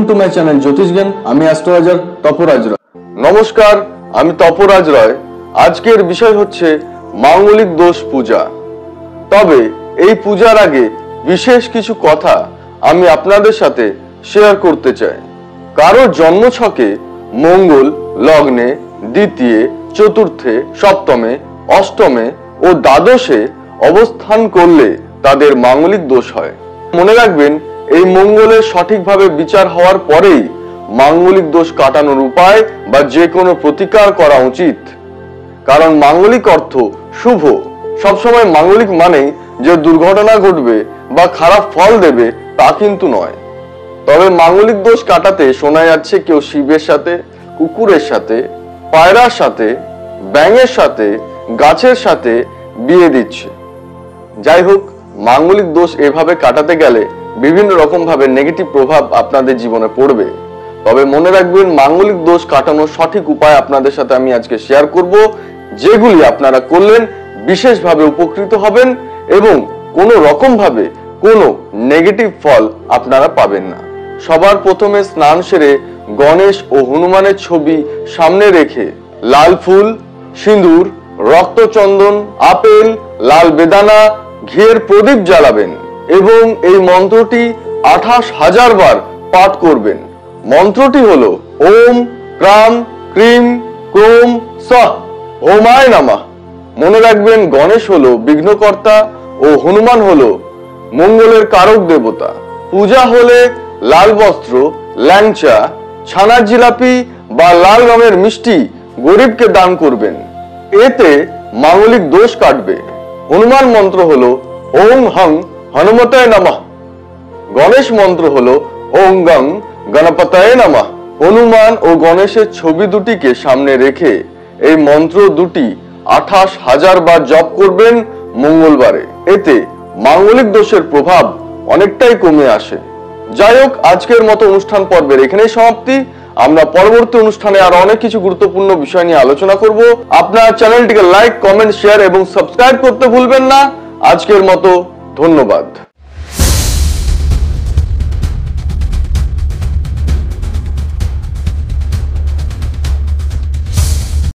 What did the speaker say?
To my channel জ্যোতিষ জ্ঞান। আমি astrologer তপরাজ রয়। নমস্কার, আমি তপরাজ রয়। আজকের বিষয় হচ্ছে মাঙ্গলিক দোষ পূজা। তবে এই পূজার আগে বিশেষ কিছু কথা আমি আপনাদের সাথে শেয়ার করতে চাই। কারো জন্মছকে মঙ্গল লগ্নে দ্বিতীয়, চতুর্থে, সপ্তমে, অষ্টমে ও দ্বাদশে অবস্থান করলে তাদের মাঙ্গলিক দোষ হয়। মনে রাখবেন, এই মঙ্গলের সঠিকভাবে বিচার হওয়ার পরেই মাঙ্গলিক দোষ কাটানোর উপায় বা যে কোনো প্রতিকার করা উচিত। কারণ মাঙ্গলিক অর্থ শুভ। সবসময় মাঙ্গলিক মানেই যে দুর্ঘটনা ঘটবে বা খারাপ ফল দেবে তা কিন্তু নয়। তবে মাঙ্গলিক দোষ কাটাতে শোনা যাচ্ছে কেউ শিবের সাথে, কুকুরের সাথে, পায়রার সাথে, ব্যাঙের সাথে, গাছের সাথে বিয়ে দিচ্ছে। যাই হোক, মাঙ্গলিক দোষ এভাবে কাটাতে গেলে বিভিন্ন রকম ভাবে নেগেটিভ প্রভাব আপনাদের জীবনে পড়বে। তবে মনে রাখবেন, মাঙ্গলিক দোষ কাটানোর সঠিক উপায় আপনাদের সাথে আমি আজকে শেয়ার করব, যেগুলি আপনারা করলেন বিশেষভাবে উপকৃত হবেন এবং কোনো রকম ভাবে কোনো নেগেটিভ ফল আপনারা পাবেন না। সবার প্রথমে স্নান সেরে গণেশ ও হনুমানের ছবি সামনে রেখে লাল ফুল, সিঁদুর, রক্তচন্দন, আপেল, লাল বেদানা, ঘিয়ের প্রদীপ জ্বালাবেন এবং এই মন্ত্রটি 28,000 বার পাঠ করবেন। মন্ত্রটি হলো ওম ক্রাম ক্রিম ক্রোম সঃ ওমায় নমঃ। মনে রাখবেন, গণেশ হলো বিঘ্নকর্তা ও হনুমান হলো মঙ্গলের কারক দেবতা। পূজা হলে লাল বস্ত্র, ল্যাংচা, ছানার জিলাপি বা লাল রঙের মিষ্টি গরিবকে দান করবেন। এতে মাঙ্গলিক দোষ কাটবে। হনুমান মন্ত্র হলো ওং হং হনুমতায় নমঃ। গণেশ মন্ত্র হলো ওং গং গণপতায় নমঃ। হনুমান ও গণেশের ছবি দুটিকে সামনে রেখে এই মন্ত্র দুটি 28,000 বার জপ করবেন মঙ্গলবারে। এতে মাঙ্গলিক দোষের প্রভাব অনেকটাই কমে আসে। যাই হোক, আজকের মতো অনুষ্ঠান পর্বের এখানেই সমাপ্তি। আমরা পরবর্তী অনুষ্ঠানে আরো অনেক কিছু গুরুত্বপূর্ণ বিষয় নিয়ে আলোচনা করব। আপনার চ্যানেলটিকে লাইক, কমেন্ট, শেয়ার এবং সাবস্ক্রাইব করতে ভুলবেন না। আজকের মতো ধন্যবাদ।